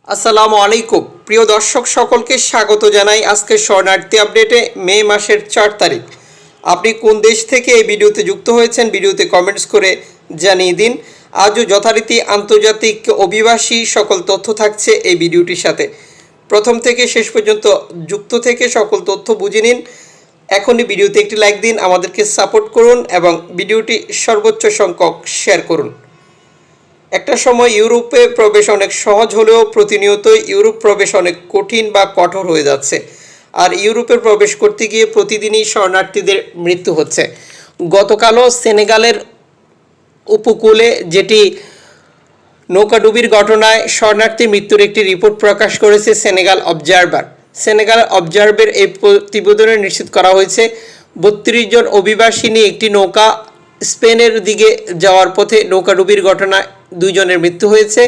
আসসালামু আলাইকুম প্রিয় দর্শক সকলকে স্বাগত জানাই আজকের শরণার্থী আপডেটে মে মাসের 4 তারিখ। আপনি কোন দেশ থেকে এই ভিডিওতে যুক্ত হয়েছেন ভিডিওতে কমেন্টস করে জানিয়ে দিন। আজও যথারীতি আন্তর্জাতিক অভিবাসী সকল তথ্য থাকছে এই ভিডিওটির সাথে। প্রথম থেকে শেষ পর্যন্ত যুক্ত থেকে সকল তথ্য বুঝে নিন। এখনই ভিডিওতে একটি লাইক দিন, আমাদেরকে সাপোর্ট করুন এবং ভিডিওটি সর্বোচ্চ সংখ্যক শেয়ার করুন। একটা সময় ইউরোপে প্রবেশ অনেক সহজ হলেও প্রতিনিয়তই ইউরোপ প্রবেশ অনেক কঠিন বা কঠোর হয়ে যাচ্ছে। আর ইউরোপে প্রবেশ করতে গিয়ে প্রতিদিনই শরণার্থীদের মৃত্যু হচ্ছে। গতকালও সেনেগালের উপকূলে যেটি নৌকাডুবির ঘটনায় শরণার্থী মৃত্যুর একটি রিপোর্ট প্রকাশ করেছে সেনেগাল অবজারভার। সেনেগাল অবজারভার এই প্রতিবেদনে নিশ্চিত করা হয়েছে 32 জন অভিবাসী নিয়ে একটি নৌকা স্পেনের দিকে যাওয়ার পথে নৌকাডুবির ঘটনায় 2 জনের মৃত্যু হয়েছে।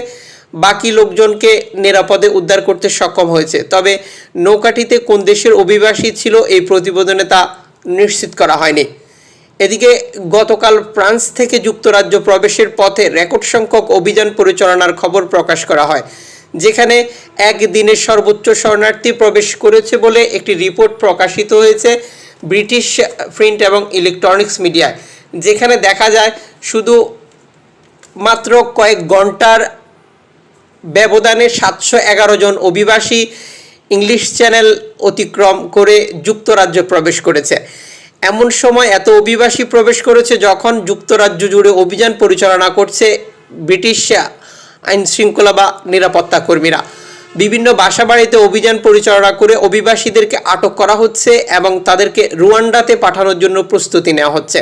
বাকি লোকজনকে নিরাপদে উদ্ধার করতে সক্ষম হয়েছে। তবে নৌকাটিতে কোন দেশের অভিবাসী ছিল এই প্রতিবেদনে তা নিশ্চিত করা হয়নি। এদিকে গতকাল ফ্রান্স থেকে যুক্তরাজ্য প্রবেশের পথে রেকর্ড সংখ্যক অভিযান পরিচালনার খবর প্রকাশ করা হয়, যেখানে একদিনে সর্বোচ্চ শরণার্থী প্রবেশ করেছে বলে একটি রিপোর্ট প্রকাশিত হয়েছে ব্রিটিশ প্রিন্ট এবং ইলেকট্রনিক্স মিডিয়ায়। যেখানে দেখা যায় শুধু মাত্র কয়েক ঘন্টার ব্যবধানে 711 জন অভিবাসী ইংলিশ চ্যানেল অতিক্রম করে যুক্তরাজ্যে প্রবেশ করেছে। এমন সময় এত অভিবাসী প্রবেশ করেছে যখন যুক্তরাজ্য জুড়ে অভিযান পরিচালনা করছে ব্রিটিশ আইন শৃঙ্খলা বা নিরাপত্তা কর্মীরা। বিভিন্ন বাসাবাড়িতে অভিযান পরিচালনা করে অভিবাসীদেরকে আটক করা হচ্ছে এবং তাদেরকে রুয়ান্ডাতে পাঠানোর জন্য প্রস্তুতি নেওয়া হচ্ছে।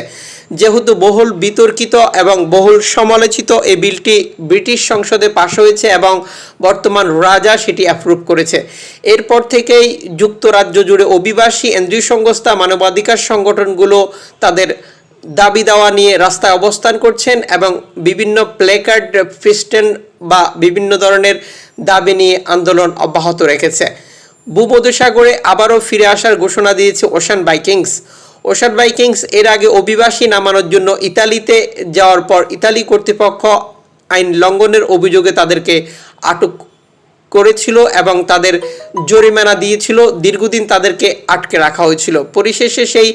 যেহেতু বহুল বিতর্কিত এবং বহুল সমালোচিত এই বিলটি ব্রিটিশ সংসদে পাশ হয়েছে এবং বর্তমান রাজা সেটি অ্যাপ্রুভ করেছে, এরপর থেকেই যুক্তরাজ্য জুড়ে অভিবাসী এনজিও সংস্থা মানবাধিকার সংগঠনগুলো তাদের দাবি দাওয়া নিয়ে রাস্তায় অবস্থান করছেন এবং বিভিন্ন প্লেকার্ড ফিস্টেন বা বিভিন্ন ধরনের দাবি নিয়ে আন্দোলন অব্যাহত রেখেছে। ভূমধ্যসাগরে আবারও ফিরে আসার ঘোষণা দিয়েছে ওশান ভাইকিংস। ওশান ভাইকিংস এর আগে অভিবাসী নামানোর জন্য ইতালিতে যাওয়ার পর ইতালি কর্তৃপক্ষ আইন লঙ্ঘনের অভিযোগে তাদেরকে আটক করেছিল এবং তাদের জরিমানা দিয়েছিল। দীর্ঘদিন তাদেরকে আটকে রাখা হয়েছিল। পরিশেষে সেই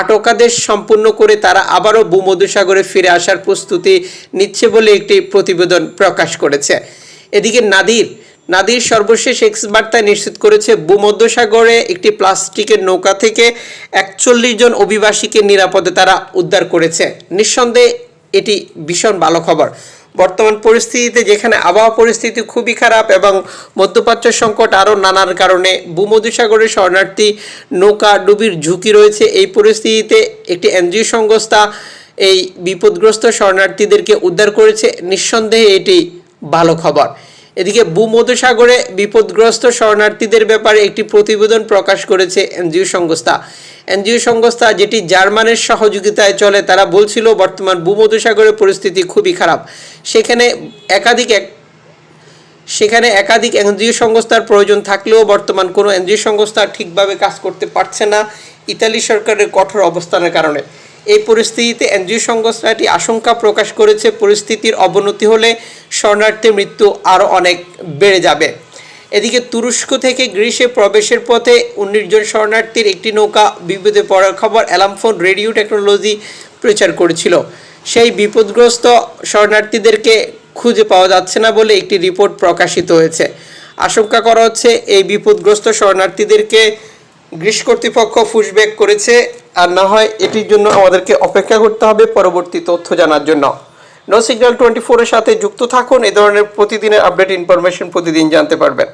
আটকাদেশ সম্পূর্ণ করে তারা আবারও ভূমধ্যসাগরে ফিরে আসার প্রস্তুতি নিচ্ছে বলে একটি প্রতিবেদন প্রকাশ করেছে। এদিকে নাদির সর্বশেষ এক্স বার্তায় নিশ্চিত করেছে ভূমধ্যসাগরে একটি প্লাস্টিকের নৌকা থেকে 41 জন অভিবাসীকে নিরাপদে তারা উদ্ধার করেছে। নিঃসন্দেহে এটি ভীষণ ভালো খবর। বর্তমান পরিস্থিতিতে যেখানে আবহাওয়া পরিস্থিতি খুবই খারাপ এবং মধ্যপ্রাচ্য সংকট আরও নানার কারণে ভূমধ্যসাগরে শরণার্থী নৌকা ডুবির ঝুঁকি রয়েছে, এই পরিস্থিতিতে একটি এনজিও সংস্থা এই বিপদগ্রস্ত শরণার্থীদেরকে উদ্ধার করেছে। নিঃসন্দেহে এটি ভালো খবর। এদিকে ভূমধ্যসাগরে বিপদগ্রস্ত শরণার্থীদের ব্যাপারে একটি প্রতিবেদন প্রকাশ করেছে এনজিও সংস্থা যেটি জার্মানের সহযোগিতায় চলে। তারা বলছিল বর্তমান ভূমধ্যসাগরের পরিস্থিতি খুবই খারাপ। সেখানে একাধিক এনজিও সংস্থার প্রয়োজন থাকলেও বর্তমান কোনো এনজিও সংস্থা ঠিকভাবে কাজ করতে পারছে না ইতালি সরকারের কঠোর অবস্থানের কারণে। এই পরিস্থিতিতে এনজিও সংস্থাটি আশঙ্কা প্রকাশ করেছে পরিস্থিতির অবনতি হলে শরণার্থীর মৃত্যু আরও অনেক বেড়ে যাবে। এদিকে তুরস্ক থেকে গ্রিসে প্রবেশের পথে 19 জন শরণার্থীর একটি নৌকা বিপদে পড়ার খবর অ্যালামফোন রেডিও টেকনোলজি প্রচার করেছিল। সেই বিপদগ্রস্ত শরণার্থীদেরকে খুঁজে পাওয়া যাচ্ছে না বলে একটি রিপোর্ট প্রকাশিত হয়েছে। আশঙ্কা করা হচ্ছে এই বিপদগ্রস্ত শরণার্থীদেরকে গ্রিস কর্তৃপক্ষ পুশব্যাক করেছে, আর না হয় এটির জন্য আমাদেরকে অপেক্ষা করতে হবে পরবর্তী তথ্য জানার জন্য। নো সিগন্যাল 24 এর সাথে যুক্ত থাকুন, এ ধরনের প্রতিদিনের আপডেট ইনফরমেশন প্রতিদিন জানতে পারবেন।